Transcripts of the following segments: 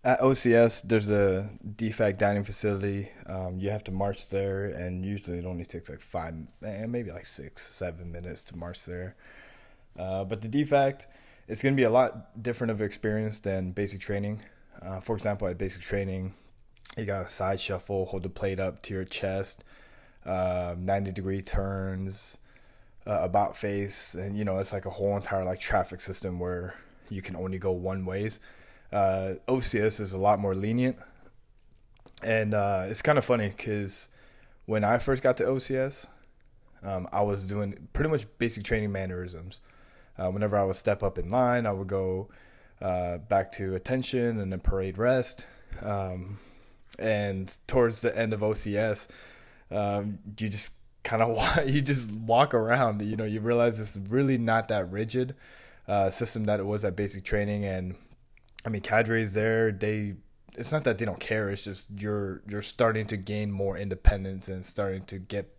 At OCS, there's a DFAC dining facility. You have to march there, and usually it only takes like maybe like 6, 7 minutes to march there. But the DFAC, it's going to be a lot different of an experience than basic training. For example, at basic training, you got a side shuffle, hold the plate up to your chest, 90-degree turns, about face, and it's like a whole entire like traffic system where you can only go one ways. OCS is a lot more lenient, and it's kind of funny because when I first got to OCS, I was doing pretty much basic training mannerisms. Whenever I would step up in line, I would go back to attention and then parade rest. And towards the end of OCS, you just kind of you just walk around. You realize it's really not that rigid system that it was at basic training. And I mean, cadres there, it's not that they don't care. It's just you're starting to gain more independence and starting to get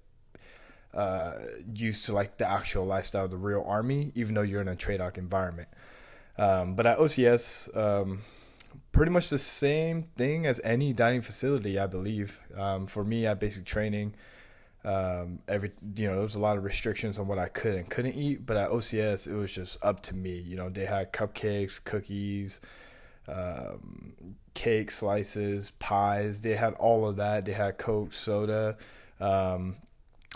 used to like the actual lifestyle of the real army, even though you're in a TRADOC environment. But at OCS, pretty much the same thing as any dining facility, I believe. For me, at basic training, there was a lot of restrictions on what I could and couldn't eat. But at OCS, it was just up to me. They had cupcakes, cookies, cake slices, pies. They had all of that. They had Coke, soda.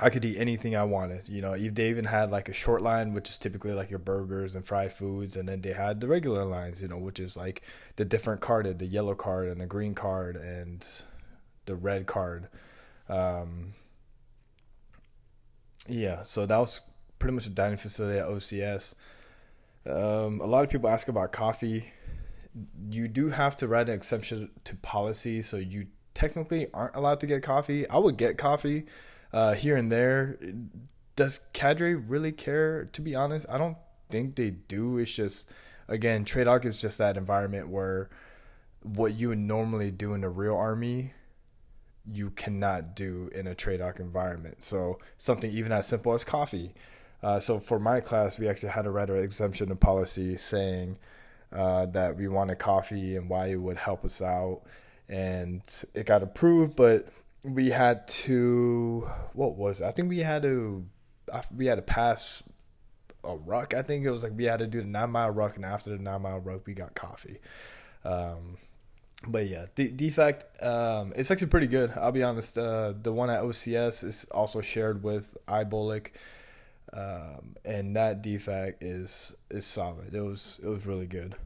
I could eat anything I wanted. They even had like a short line, which is typically like your burgers and fried foods, and then they had the regular lines, which is like the different carded, the yellow card and the green card and the red card. Um, yeah, so that was pretty much a dining facility at OCS. A lot of people ask about coffee. You do have to write an exception to policy, so you technically aren't allowed to get coffee. I would get coffee here and there. Does cadre really care? To be honest, I don't think they do. It's just, again, TRADOC is just that environment where what you would normally do in the real army, you cannot do in a TRADOC environment. So something even as simple as coffee. So for my class, we actually had to write an exemption to policy saying that we wanted coffee and why it would help us out, and it got approved. But we had to, what was it? I think we had to pass a ruck. I think it was like we had to do the 9 mile ruck, and after the 9 mile ruck, we got coffee. Um, but yeah, the defect, it's actually pretty good. I'll be honest. The one at OCS is also shared with iBolic, and that defect is solid. It was really good.